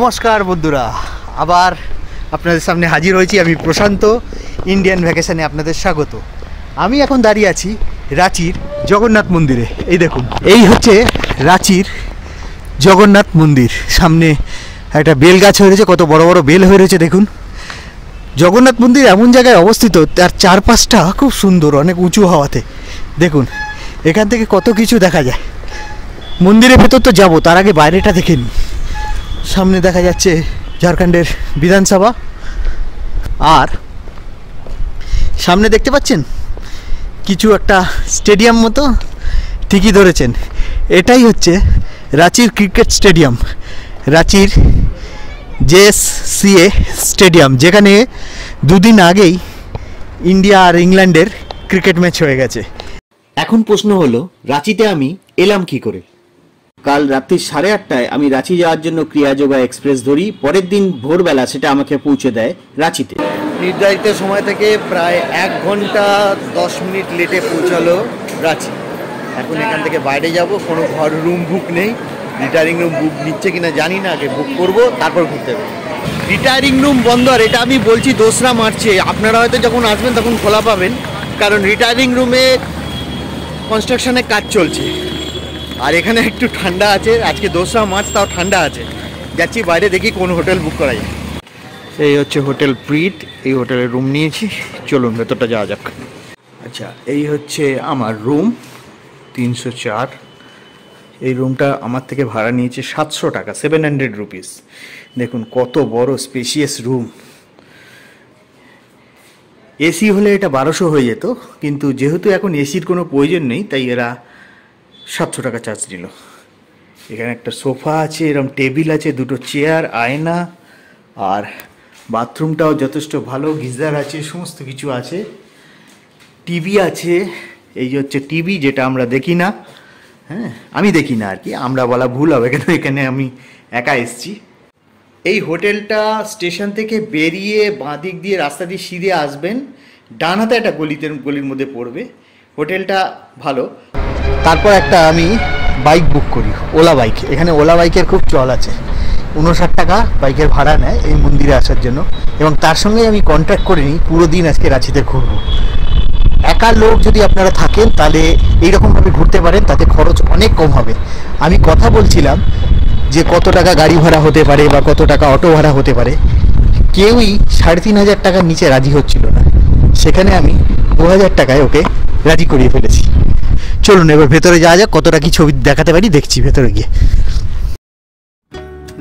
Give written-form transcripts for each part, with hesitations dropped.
নমস্কার বন্ধুরা, আবার আপনাদের সামনে হাজির হয়েছি আমি প্রশান্ত। ইন্ডিয়ান ভ্যাকেশনে আপনাদের স্বাগত। আমি এখন দাঁড়িয়ে আছি রাঁচির জগন্নাথ মন্দিরে। এই দেখুন, এই হচ্ছে রাঁচির জগন্নাথ মন্দির। সামনে একটা বেল গাছ হয়ে রয়েছে, কত বড় বড় বেল হয়ে রয়েছে দেখুন। জগন্নাথ মন্দির এমন জায়গায় অবস্থিত, তার চারপাশটা খুব সুন্দর, অনেক উঁচু হওয়াতে দেখুন এখান থেকে কত কিছু দেখা যায়। মন্দিরের ভেতর তো যাবো, তার আগে বাইরেটা দেখে নিই। সামনে দেখা যাচ্ছে ঝাড়খণ্ডের বিধানসভা, আর সামনে দেখতে পাচ্ছেন কিছু একটা স্টেডিয়াম মতো। ঠিকই ধরেছেন, এটাই হচ্ছে রাঁচির ক্রিকেট স্টেডিয়াম, রাঁচির JSCA স্টেডিয়াম, যেখানে দুদিন আগেই ইন্ডিয়া আর ইংল্যান্ডের ক্রিকেট ম্যাচ হয়ে গেছে। এখন প্রশ্ন হলো, রাঁচিতে আমি এলাম কি করে? কাল রাত্রি 8:30টায় আমি রাঁচি যাওয়ার জন্য ক্রিয়াযোগা এক্সপ্রেস ধরি। পরের দিন ভোরবেলা সেটা আমাকে পৌঁছে দেয় রাঁচিতে। নির্ধারিত সময় থেকে প্রায় 1 ঘন্টা 10 মিনিট লেটে পৌঁছালো রাঁচি। এখন এখান থেকে বাইরে যাব, কোনো ঘর রুম বুক নেই। রিটায়ারিং রুম বুক নিচ্ছে কিনা জানি না, আগে বুক করব তারপর ঘুরতে হবে। রিটায়ারিং রুম বন্ধ, আর এটা আমি বলছি 2রা মার্চে। আপনারা হয়তো যখন আসবেন তখন খোলা পাবেন, কারণ রিটায়ারিং রুমে কনস্ট্রাকশনের কাজ চলছে। আর এখানে একটু ঠান্ডা আছে, আজকে 2রা মার্চ, তাও ঠান্ডা আছে। যাচ্ছি বাইরে, দেখি কোন হোটেল বুক করা যায়। এই হচ্ছে হোটেল প্রীত, এই হোটেলের রুম নিয়েছি। চলুন ভেতরটা যাওয়া যাক। আচ্ছা, এই হচ্ছে আমার রুম 304। এই রুমটা আমার থেকে ভাড়া নিয়েছে 700 টাকা, 700 রুপিস। দেখুন কত বড় স্পেশিয়াস রুম। এসি হলে এটা 1200 হয়ে যেত, কিন্তু যেহেতু এখন এসির কোনো প্রয়োজন নেই, তাই এরা 700 টাকা চার্জ নিল। এখানে একটা সোফা আছে, এরকম টেবিল আছে, 2টো চেয়ার, আয়না, আর বাথরুমটাও যথেষ্ট ভালো, গিজার আছে, সমস্ত কিছু আছে। টিভি আছে, এই যে হচ্ছে টিভি, যেটা আমরা দেখি না। হ্যাঁ, আমি দেখি না আর কি, আমরা বলা ভুল হবে, কেন এখানে আমি একা এসছি। এই হোটেলটা স্টেশন থেকে বেরিয়ে বাঁ দিক দিয়ে রাস্তা দিয়ে সিধে আসবেন, ডান হাতে একটা গলির মধ্যে পড়বে। হোটেলটা ভালো। তারপর একটা আমি বাইক বুক করি, ওলা বাইক। এখানে ওলা বাইকের খুব চল আছে। 59 টাকা বাইকের ভাড়া নেয় এই মন্দিরে আসার জন্য, এবং তার সঙ্গে আমি কন্ট্যাক্ট করে নিই পুরো দিন আজকে রাঁচিতে ঘুরবো। একা লোক যদি আপনারা থাকেন তাহলে এইরকমভাবে ঘুরতে পারেন, তাতে খরচ অনেক কম হবে। আমি কথা বলছিলাম যে কত টাকা গাড়ি ভাড়া হতে পারে বা কত টাকা অটো ভাড়া হতে পারে, কেউই 3500 টাকার নিচে রাজি হচ্ছিল না। সেখানে আমি 2000 টাকায় ওকে রাজি করিয়ে ফেলেছি। চলুন এবার ভেতরে যাওয়া যাক, কতটা কি ছবি দেখাতে পারি দেখছি ভেতরে গিয়ে।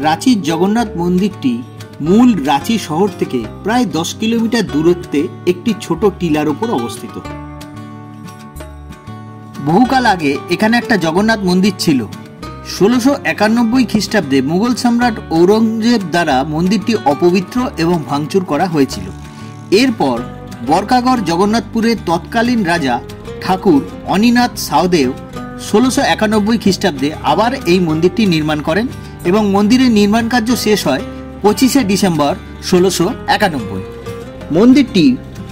রাঁচির জগন্নাথ মন্দিরটি মূল রাঁচি শহর থেকে প্রায় 10 কিলোমিটার দূরত্বে একটি ছোট টিলার উপর অবস্থিত। বহুকাল আগে এখানে একটা জগন্নাথ মন্দির ছিল। 1691 খ্রিস্টাব্দে মুঘল সম্রাট ঔরঙ্গজেব দ্বারা মন্দিরটি অপবিত্র এবং ভাঙচুর করা হয়েছিল। এরপর বরকাগড় জগন্নাথপুরের তৎকালীন রাজা ঠাকুর অনিনাথ সাওদেব 1691 খ্রিস্টাব্দে আবার এই মন্দিরটি নির্মাণ করেন, এবং মন্দিরের নির্মাণ কার্য শেষ হয় 25শে ডিসেম্বর 1691। মন্দিরটি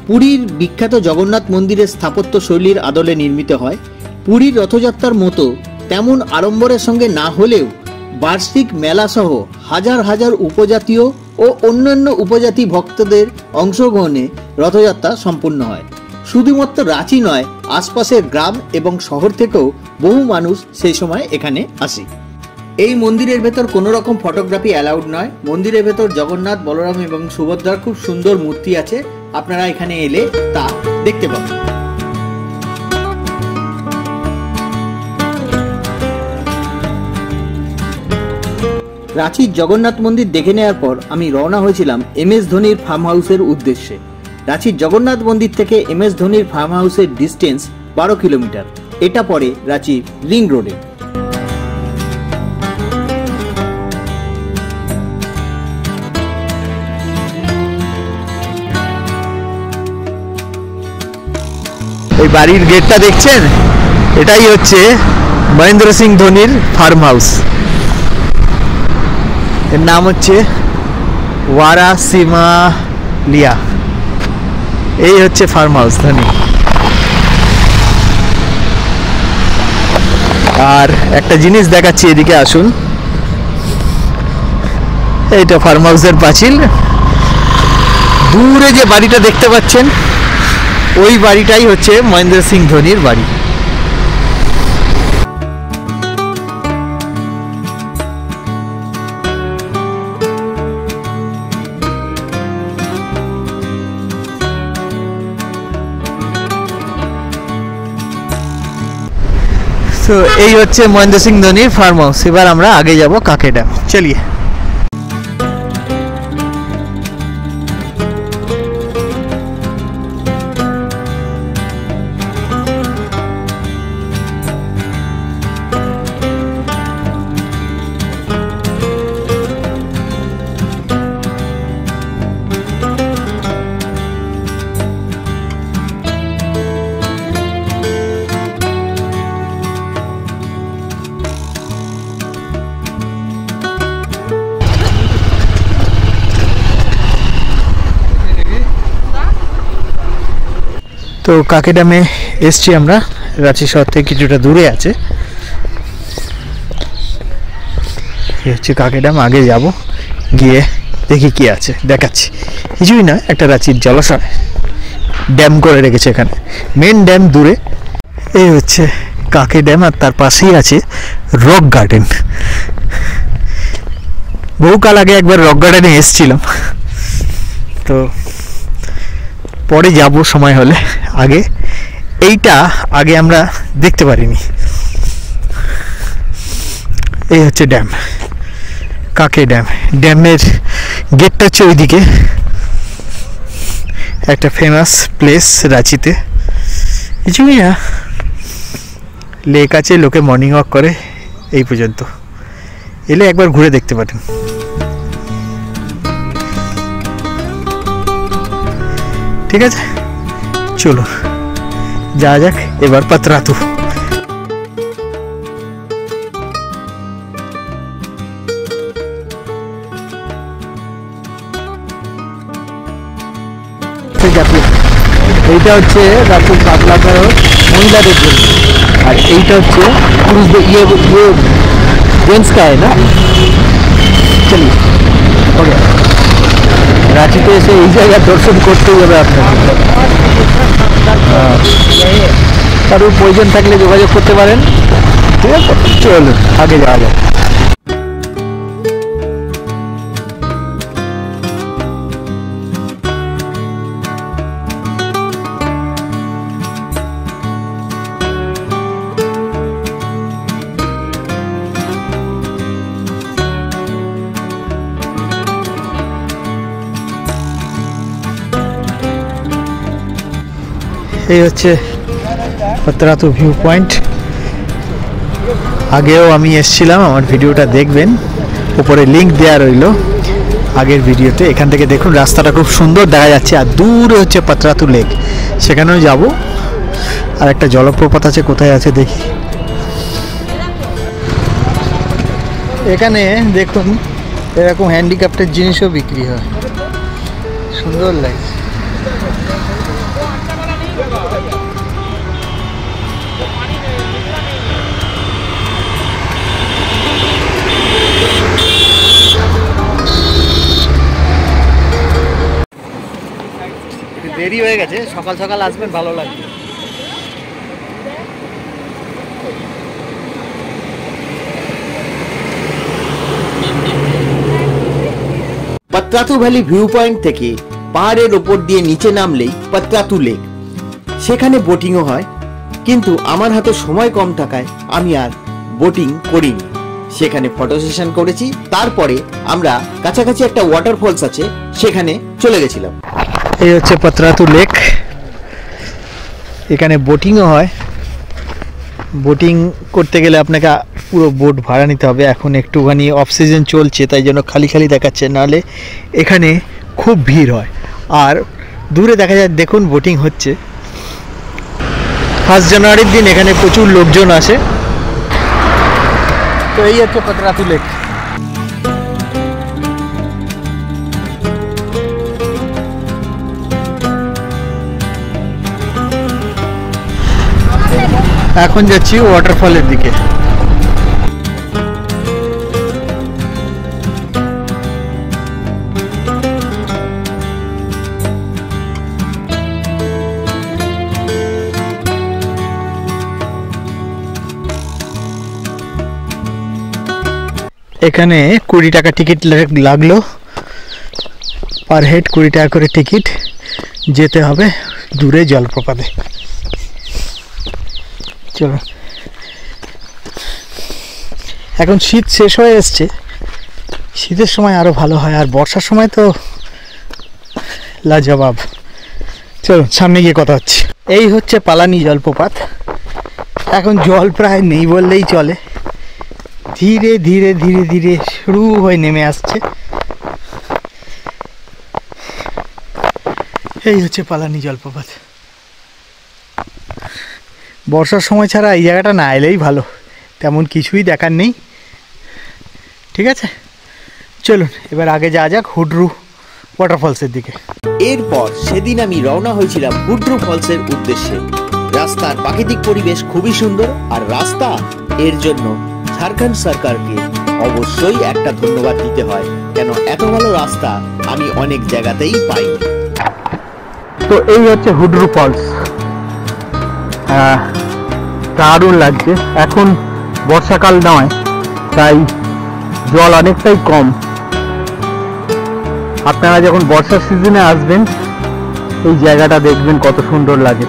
পুরীর বিখ্যাত জগন্নাথ মন্দিরের স্থাপত্য শৈলীর আদলে নির্মিত হয়। পুরীর রথযাত্রার মতো তেমন আড়ম্বরের সঙ্গে না হলেও বার্ষিক মেলাসহ হাজার হাজার উপজাতীয় ও অন্যান্য উপজাতি ভক্তদের অংশগ্রহণে রথযাত্রা সম্পূর্ণ হয়। শুধুমাত্র রাঁচি নয়, আশপাশের গ্রাম এবং শহর থেকেও বহু মানুষ সেই সময় এখানে আসে। এই মন্দিরের ভেতর কোনো রকম ফটোগ্রাফি অ্যালাউড নয়। মন্দিরের ভেতর জগন্নাথ, বলরাম এবং সুভদ্রার খুব সুন্দর মূর্তি আছে, আপনারা এখানে এলে তা দেখতে পাবেন। রাঁচির জগন্নাথ মন্দির দেখে নেওয়ার পর আমি রওনা হয়েছিলাম MS ধোনির ফার্ম হাউসের উদ্দেশ্যে। রাঁচির জগন্নাথ মন্দির থেকে MS ধোনির ফার্ম হাউসের ডিস্টেন্স 12 কিলোমিটার। এটা পড়ে রাঁচির রিং রোডে। এই বাড়ির গেটটা দেখছেন, এটাই হচ্ছে মহেন্দ্র সিং ধোনির ফার্ম হাউস। এর নাম হচ্ছে ওয়ারাসিমালিয়া। এই হচ্ছে ফার্ম হাউস ধোনি। আর একটা জিনিস দেখাচ্ছি, এদিকে আসুন। এইটা ফার্ম হাউসের পাঁচিল। দূরে যে বাড়িটা দেখতে পাচ্ছেন ওই বাড়িটাই হচ্ছে মহেন্দ্র সিং ধোনির বাড়ি। তো এই হচ্ছে মহেন্দ্র সিং ধোনির ফার্ম হাউস। এবার আমরা আগে যাব কাকে ড্যাম, চলিয়ে। তো কাকে ড্যামে এসছি আমরা, রাঁচি শহর থেকে কিছুটা দূরে আছে। এই হচ্ছে কাকে ড্যাম। আগে যাব, গিয়ে দেখি কি আছে, দেখাচ্ছি। কিছুই না, একটা রাঁচির জলাশয় ড্যাম করে রেখেছে এখানে, মেন ড্যাম দূরে। এই হচ্ছে কাকে ড্যাম, আর তার পাশেই আছে রক গার্ডেন। বহুকাল আগে একবার রক গার্ডেনে এসেছিলাম, তো পরে যাব সময় হলে। আগে এইটা আগে আমরা দেখতে পারিনি। এই হচ্ছে ড্যাম, কাকে ড্যাম। ড্যামের গেটটা হচ্ছে ওইদিকে, একটা ফেমাস প্লেস রাঁচিতে। কিছুই না, লেক আছে, লোকে মর্নিং ওয়াক করে। এই পর্যন্ত এলে একবার ঘুরে দেখতে পারেন। ঠিক আছে, চলো যা যাক এবার পাতরাতু। এইটা হচ্ছে রাতুর পাতলা করো মহিলাদের জন্য, আর এইটা হচ্ছে পুরুষদের জেন্টস কা না। চলিয়ে ওকে, রাঁচিতে এসে এই জায়গা দর্শন করতেই হবে আপনাকে। কারোর প্রয়োজন থাকলে যোগাযোগ করতে পারেন। ঠিক আছে, চলুন আগে যাওয়া যাক। এই হচ্ছে পাতরাতু ভিউ পয়েন্ট। আগেও আমি এসেছিলাম, আমার ভিডিওটা দেখবেন, উপরে লিংক দেওয়া রইল আগের ভিডিওতে। এখান থেকে দেখুন রাস্তাটা খুব সুন্দর দেখা যাচ্ছে, আর দূরে হচ্ছে পাতরাতু লেক, সেখানেও যাব। আর একটা জলপ্রপাত আছে, কোথায় আছে দেখি। এখানে দেখুন এরকম হ্যান্ডিক্রাফটের জিনিসও বিক্রি হয়, সুন্দর লাগছে। দেরি হয়ে গেছে, সকাল সকাল আসবেন, ভালো লাগবে। পাতরাতু ভ্যালি ভিউ পয়েন্ট থেকে পাহাড়ের ওপর দিয়ে নিচে নামলেই পাতরাতু লেক, সেখানে বোটিংও হয়। কিন্তু আমার হাতে সময় কম থাকায় আমি আর বোটিং করিনি, সেখানে ফটো সেশন করেছি। তারপরে আমরা কাছাকাছি একটা ওয়াটারফলস আছে, সেখানে চলে গেছিলাম। এই হচ্ছে পাতরাতু লেক, এখানে বোটিংও হয়। বোটিং করতে গেলে আপনাকে পুরো বোট ভাড়া নিতে হবে। এখন একটুখানি অফ সিজন চলছে, তাই জন্য খালি খালি দেখাচ্ছে, নাহলে এখানে খুব ভিড় হয়। আর দূরে দেখা যায়, দেখুন বোটিং হচ্ছে। 1 জানুয়ারির দিন এখানে প্রচুর লোকজন আসে। তো এই হচ্ছে পাতরাতু লেক। এখন যাচ্ছি ওয়াটারফলের দিকে। এখানে 20 টাকা টিকিট লাগলো, পার হেড 20 টাকা করে টিকিট। যেতে হবে দূরে জলপ্রপাতে। চলো, এখন শীত শেষ হয়ে এসছে, শীতের সময় আরো ভালো হয়, আর বর্ষার সময় তো লাজবাব। চলো সামনে গিয়ে কথা হচ্ছে। এই হচ্ছে পালানি জলপ্রপাত। এখন জল প্রায় নেই বললেই চলে, ধীরে ধীরে ধীরে ধীরে শুরু হয়ে নেমে আসছে। এই হচ্ছে পালানি জলপ্রপাত। বর্ষার সময় ছাড়া এই জায়গাটা না এলেই ভালো, তেমন কিছুই দেখার নেই। ঠিক আছে, চলুন এবার আগে যাওয়া যাক হুড্রু ওয়াটারফলসের দিকে। এরপর সেদিন আমি রওনা হয়েছিলাম হুড্রু ফলসের উদ্দেশ্যে। রাস্তার প্রাকৃতিক পরিবেশ খুবই সুন্দর, আর রাস্তা এর জন্য ঝাড়খণ্ড সরকারকে অবশ্যই একটা ধন্যবাদ দিতে হয়, কেন এত ভালো রাস্তা আমি অনেক জায়গাতেই পাই। তো এই হচ্ছে হুড্রু ফলস। দারুণ লাগছে। এখন বর্ষাকাল নয়, তাই জল অনেকটাই কম। আপনারা যখন বর্ষার সিজনে আসবেন এই জায়গাটা দেখবেন কত সুন্দর লাগে।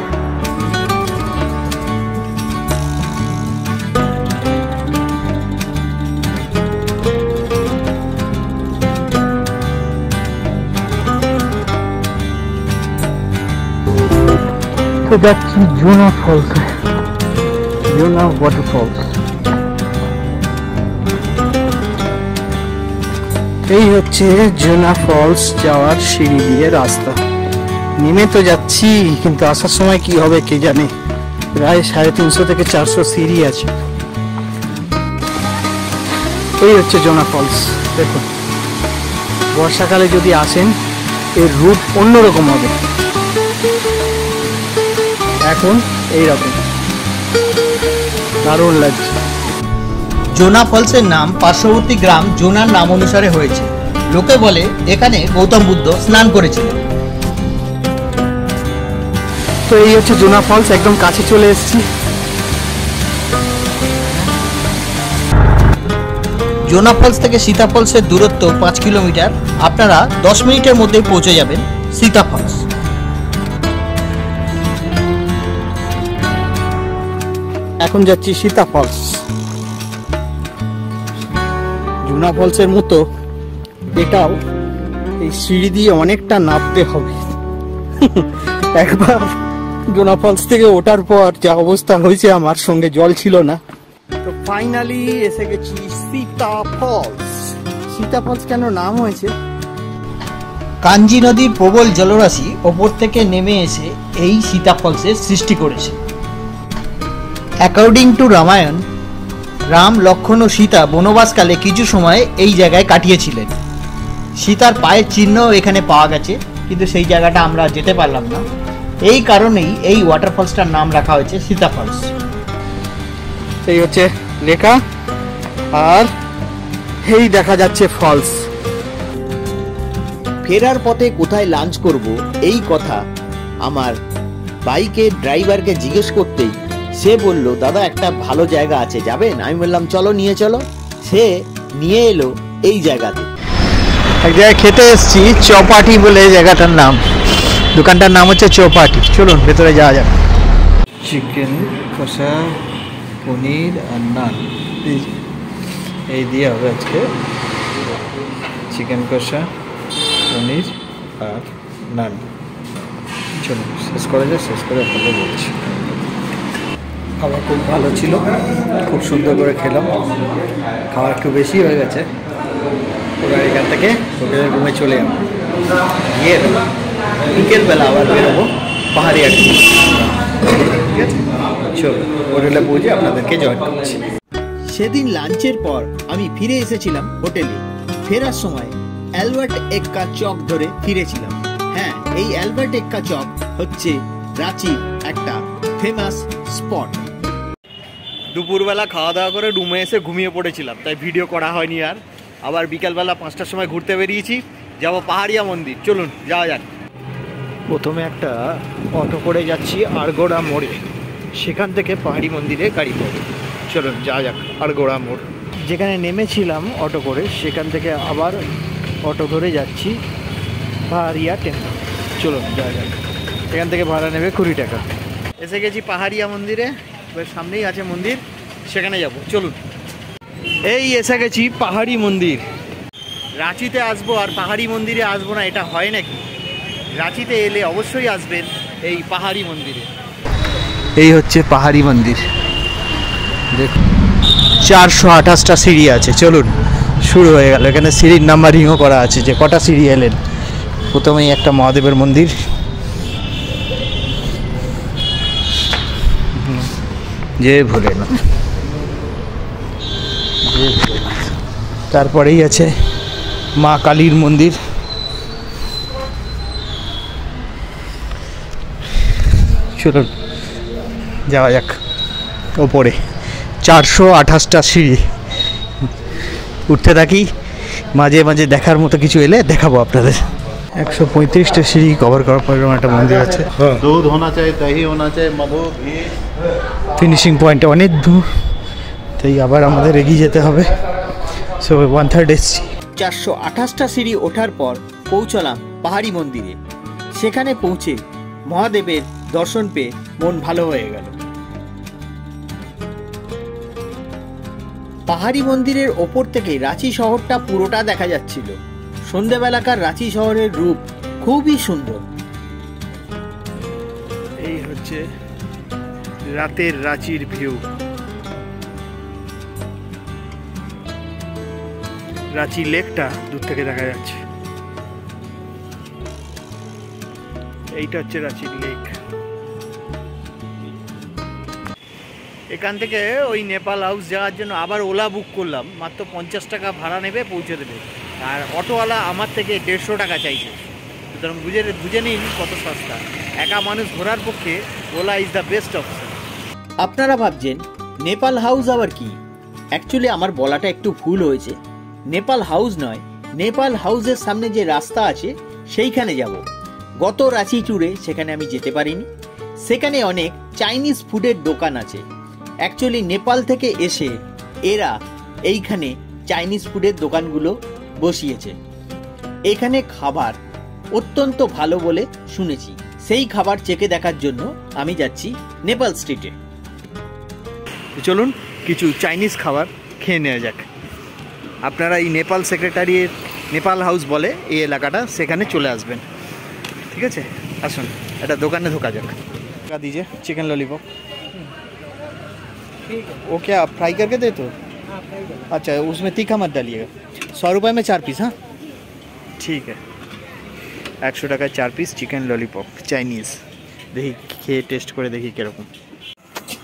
তো যাচ্ছি জোনা ফলস, জোনা ওয়াটারফলস। এই হচ্ছে জোনা ফলস যাওয়ার সিঁড়ি দিয়ে রাস্তা। নেমে তো যাচ্ছি, কিন্তু আসার সময় কি হবে কে জানে। প্রায় 350 থেকে 400 সিঁড়ি আছে। এই হচ্ছে জোনা ফলস। দেখুন, বর্ষাকালে যদি আসেন এর রূপ অন্যরকম হবে। এখন এইরকম দারুণ লাগছে। জোনা ফলসের নাম পার্শ্ববর্তী গ্রাম জোনার নাম অনুসারে হয়েছে। লোকে বলে এখানে গৌতম বুদ্ধ স্নান করেছিলেন। তো এই হচ্ছে জোনা ফলস, একদম কাছে চলে এসেছি। জোনা ফলস থেকে সীতা ফলসের দূরত্ব 5 কিলোমিটার। আপনারা 10 মিনিটের মধ্যেই পৌঁছে যাবেন সীতা ফলস। এখন যাচ্ছি সীতা ফলস। জোনা ফলসের মতো এটাও এই সিঁড়ি দিয়ে অনেকটা নামতে হবে। একবার জোনা ফলস থেকে ওঠার পর যা অবস্থা হয়েছে, আমার সঙ্গে জল ছিল না। তো ফাইনালি এসে গেছি সীতা ফলস। সীতা ফলস কেন নাম হয়েছে? কাঞ্জি নদীর প্রবল জলরাশি ওপর থেকে নেমে এসে এই সীতা ফলসের সৃষ্টি করেছে। অ্যাকর্ডিং টু রামায়ণ, রাম, লক্ষ্মণ ও সীতা বনবাসকালে কিছু সময় এই জায়গায় কাটিয়েছিলেন। সীতার পায়ের চিহ্ন এখানে পাওয়া গেছে, কিন্তু সেই জায়গাটা আমরা যেতে পারলাম না। এই কারণেই এই ওয়াটারফলসটার নাম রাখা হয়েছে সীতা ফলস। এই হচ্ছে লেখা, আর এই দেখা যাচ্ছে ফলস। ফেরার পথে কোথায় লাঞ্চ করব এই কথা আমার বাইকের ড্রাইভারকে জিজ্ঞেস করতেই সে বলল, দাদা একটা ভালো জায়গা আছে, যাবেন? আমি বললাম চলো, নিয়ে চলো। সে নিয়ে এলো এই জায়গাতে। এক জায়গায় খেতে এসেছি, চৌপাটি বলে জায়গাটার নাম। দোকানটার নাম হচ্ছে চৌপাটি। চলুন ভেতরে যাওয়া যাক। চিকেন কষা, পনির আর নান, এই দিয়ে হবে আজকে। চিকেন কষা, পনির আর নান। চলুন শেষ করা যায়, শেষ করে আপনাদের বলছি। খাবার খুব ভালো ছিল, খুব সুন্দর করে খেলাম। খাবার একটু বেশি হয়ে গেছে। ওরা এখান থেকে হোটেলের রুমে চলে যাবো, গিয়ে বিকেলবেলা আবার বেরোবো পাহাড়ি আড্ডা। ঠিক আছে, চলো হোটেলে পৌঁছে আপনাদেরকে জয়েন করছি। সেদিন লাঞ্চের পর আমি ফিরে এসেছিলাম হোটেলে। ফেরার সময় অ্যালবার্ট এক্কা চক ধরে ফিরেছিলাম। হ্যাঁ, এই অ্যালবার্ট এক্কা চক হচ্ছে রাঁচির একটা ফেমাস স্পট। দুপুরবেলা খাওয়া দাওয়া করে রুমে এসে ঘুমিয়ে পড়েছিলাম, তাই ভিডিও করা হয়নি আর। আবার বিকালবেলা 5টার সময় ঘুরতে বেরিয়েছি, যাব পাহাড়িয়া মন্দির। চলুন যাওয়া যাক। প্রথমে একটা অটো করে যাচ্ছি আড়গোড়া মোড়ে, সেখান থেকে পাহাড়ি মন্দিরে গাড়ি পাবো। চলুন যাওয়া যাক আড়গোড়া মোড়। যেখানে নেমেছিলাম অটো করে সেখান থেকে আবার অটো ধরে যাচ্ছি পাহাড়িয়া টেম্পল। চলুন যাওয়া যাক। এখান থেকে ভাড়া নেবে 20 টাকা। এসে গেছি পাহাড়িয়া মন্দিরে, এবার সামনেই আছে মন্দির, সেখানে যাব। চলুন। এই এসে গেছি পাহাড়ি মন্দির। রাঁচিতে আসবো আর পাহাড়ি মন্দিরে আসবো না, এটা হয় নাকি? রাঁচিতে এলে অবশ্যই আসবেন এই পাহাড়ি মন্দিরে। এই হচ্ছে পাহাড়ি মন্দির, দেখুন 428টা সিঁড়ি আছে। চলুন, শুরু হয়ে গেল। এখানে সিঁড়ির নাম্বারিংও করা আছে যে কটা সিঁড়ি এলেন। প্রথমেই একটা মহাদেবের মন্দির, জয় ভোলেনাথ, জয় ভোলেনাথ। তারপরেই আছে মা কালীর মন্দির। চলুন যাওয়া যাক ওপরে। 428টা সিঁড়ি উঠতে থাকি, মাঝে মাঝে দেখার মতো কিছু এলে দেখাবো আপনাদের। 135টা সিঁড়ি কভার করার পর একটা মন্দির আছে। दूध होना चाहिए, दही होना चाहिए, मधु घी। ফিনিশিং পয়েন্টে অনেক দূর, তাই আবার আমাদের এগিয়ে যেতে হবে। সো 1/3 এসছি। 428টা সিঁড়ি ওঠার পর পৌঁছলাম পাহাড়ি মন্দিরে। সেখানে পৌঁছে মহাদেবের দর্শন পেয়ে মন ভালো হয়ে গেল। পাহাড়ি মন্দিরের ওপর থেকে রাঁচি শহরটা পুরোটা দেখা যাচ্ছিল। সন্ধ্যেবেলাকার রাঁচি শহরের রূপ খুবই সুন্দর। এই হচ্ছে রাতের রাঁচির ভিউ। রাঁচি লেকটা দূর থেকে দেখা যাচ্ছে। এইটা হচ্ছে রাঁচির লেক। এখান থেকে ওই নেপাল হাউস যাওয়ার জন্য আবার ওলা বুক করলাম। মাত্র 50 টাকা ভাড়া নেবে, পৌঁছে দেবে। আর অটোওয়ালা আমার থেকে 150 টাকা চাইছে। সুতরাং বুঝে নিন কত সস্তা। একা মানুষ ঘোরার পক্ষে OLA is the best option. আপনারা ভাবছেন নেপাল হাউস আবার কি? অ্যাকচুয়ালি আমার বলাটা একটু ভুল হয়েছে। নেপাল হাউস নয়, নেপাল হাউসের সামনে যে রাস্তা আছে সেইখানে যাব। গত রাঁচি ট্যুরে সেখানে আমি যেতে পারিনি। সেখানে অনেক চাইনিজ ফুডের দোকান আছে। অ্যাকচুয়ালি নেপাল থেকে এসে এরা এইখানে চাইনিজ ফুডের দোকানগুলো বসিয়েছে। এখানে খাবার অত্যন্ত ভালো বলে শুনেছি। সেই খাবার চেখে দেখার জন্য আমি যাচ্ছি নেপাল স্ট্রিটে। চলুন কিছু চাইনিজ খাবার খেয়ে নেওয়া যাক। আপনারা এই নেপাল সেক্রেটারিয়েট, নেপাল হাউস বলে এই এলাকাটা, সেখানে চলে আসবেন। ঠিক আছে, আসুন একটা দোকানে ঢোকা যাক। টাকা दीजिए चिकन लॉलीपॉप। वो क्या फ्राई करके दे तो? अच्छा, उसमें तीखा मत डालिएगा। 100 रुपये में 4 पीस। हाँ ठीक है, 100 টাকায় 4 পিস চিকেন ললিপপ চাইনিজ। দেখি খেয়ে টেস্ট করে দেখি কীরকম।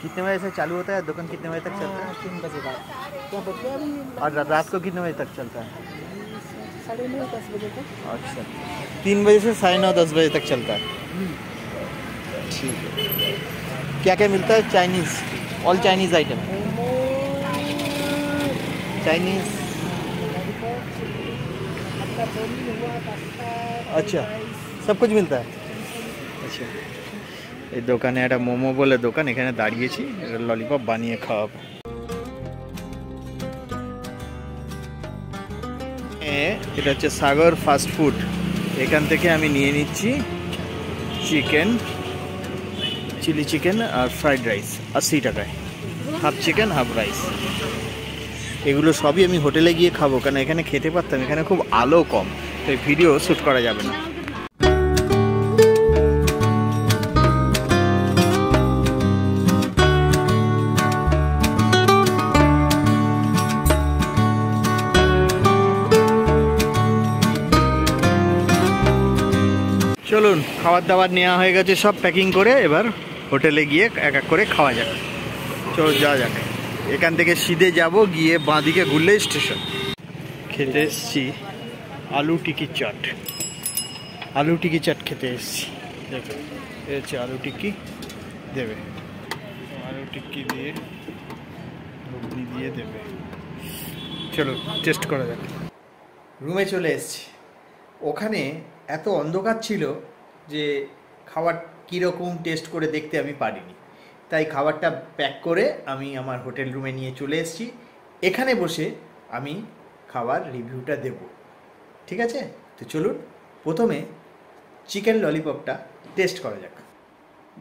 कितने बजे से चालू होता है दुकान? कितने बजे तक चलता है? 3 बजे बाद। और रात को कितने बजे तक चलता है? 9:30 10 बजे तक। अच्छा, 3 बजे से 9:30 10 बजे तक चलता है। ठीक है। क्या क्या मिलता है? Chinese, all Chinese item. Chinese. अच्छा, सब कुछ मिलता है। अच्छा, এই দোকানে একটা মোমো বলে দোকান, এখানে দাঁড়িয়েছি, ললিপপ বানিয়ে খাওয়াবো। এটা হচ্ছে সাগর ফাস্ট ফুড। এখান থেকে আমি নিয়ে নিচ্ছি চিকেন, চিলি চিকেন আর ফ্রাইড রাইস 80 টাকায়। Half chicken half rice. এগুলো সবই আমি হোটেলে গিয়ে খাবো, কারণ এখানে খেতে পারতাম। এখানে খুব আলো কম, তো ভিডিও শ্যুট করা যাবে না। চলুন, খাবার দাবার নেওয়া হয়ে গেছে সব প্যাকিং করে। এবার হোটেলে গিয়ে এক এক করে খাওয়া যাক। চলো যাওয়া যাক। এখান থেকে সিধে যাব, গিয়ে বাঁদিকে ঘুরলেই স্টেশন। খেতে এসছি আলু টিকি চাট। আলু টিকি চাট খেতে এসছি। দেখো এ হচ্ছে আলু টিক্কি দেবে। আলু টিক্কি দিয়ে ঘুগনি দিয়ে দেবে। চলো টেস্ট করা যাক। রুমে চলে এসছি। ওখানে এত অন্ধকার ছিল যে খাবার কীরকম টেস্ট করে দেখতে আমি পারিনি। তাই খাবারটা প্যাক করে আমি আমার হোটেল রুমে নিয়ে চলে এসেছি। এখানে বসে আমি খাবার রিভিউটা দেব, ঠিক আছে? তো চলুন প্রথমে চিকেন ললিপপটা টেস্ট করা যাক।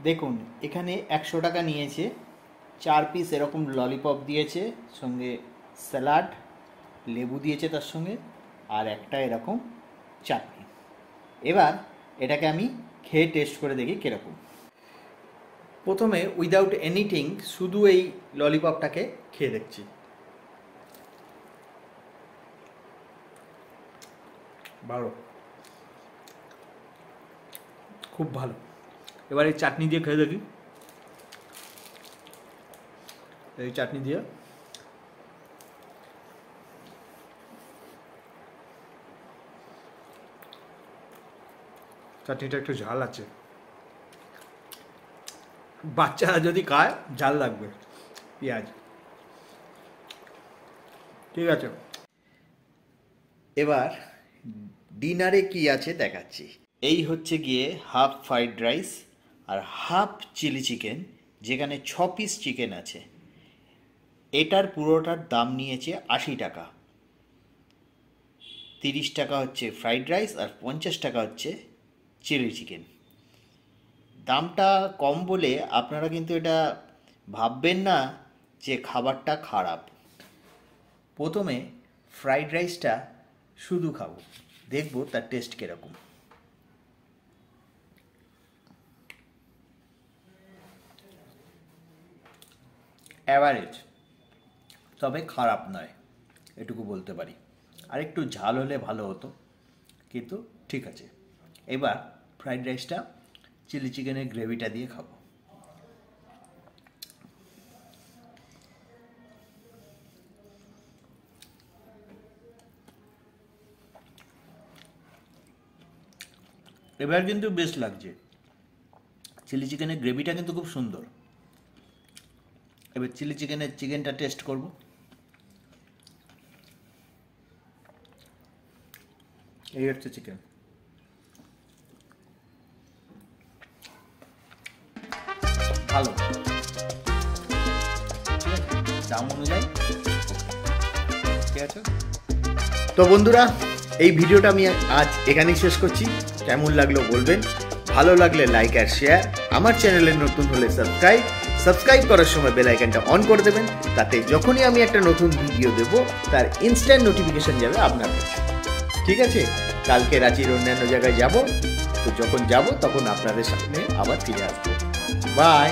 দেখুন এখানে 100 টাকা নিয়েছে, 4 পিস এরকম ললিপপ দিয়েছে, সঙ্গে স্যালাড, লেবু দিয়েছে তার সঙ্গে, আর একটা এরকম চাটনি। এবার এটাকে আমি খেয়ে টেস্ট করে দেখি কীরকম। প্রথমে উইদাউট এনিথিং শুধু এই ললিপপটাকে খেয়ে দেখছি। ভালো, খুব ভালো। এবার এই চাটনি দিয়ে খেয়ে দেখি। এই চাটনি দিয়ে চাটনিটা একটু ঝাল আছে, বাচ্চারা যদি খায় ঝাল লাগবে, পেঁয়াজ। ঠিক আছে, এবার ডিনারে কি আছে দেখাচ্ছি। এই হচ্ছে গিয়ে হাফ ফ্রাইড রাইস আর হাফ চিলি চিকেন, যেখানে 6 পিস চিকেন আছে। এটার পুরোটার দাম নিয়েছে 80 টাকা। 30 টাকা হচ্ছে ফ্রাইড রাইস আর 50 টাকা হচ্ছে চিলি চিকেন। দামটা কম বলে আপনারা কিন্তু এটা ভাববেন না যে খাবারটা খারাপ। প্রথমে ফ্রাইড রাইসটা শুধু খাবো, দেখবো তার টেস্ট কীরকম। অ্যাভারেজ, তবে খারাপ নয়, এটুকু বলতে পারি। আর একটু ঝাল হলে ভালো হতো, কিন্তু ঠিক আছে। এবার ফ্রাইড রাইসটা চিলি চিকেনের গ্রেভিটা দিয়ে খাবো। এবার কিন্তু বেশ লাগছে, চিলি চিকেনের গ্রেভিটা কিন্তু খুব সুন্দর। এবার চিলি চিকেনটা টেস্ট করব। এই হচ্ছে চিকেন, ভালো, ঠিক আছে, দাম অনুযায়ী ঠিক আছে। তো বন্ধুরা, এই ভিডিওটা আমি আজ এখানেই শেষ করছি। কেমন লাগলো বলবেন, ভালো লাগলে লাইক আর শেয়ার, আমার চ্যানেলে নতুন হলে সাবস্ক্রাইব করার সময় বেল আইকনটা অন করে দেবেন, তাতে যখনই আমি একটা নতুন ভিডিও দেব তার ইনস্ট্যান্ট নোটিফিকেশন যাবে আপনার কাছে, ঠিক আছে? কালকে রাঁচির অন্যান্য জায়গায় যাব, তো যখন যাব তখন আপনাদের সামনে আবার ফিরে আসবো। বাই।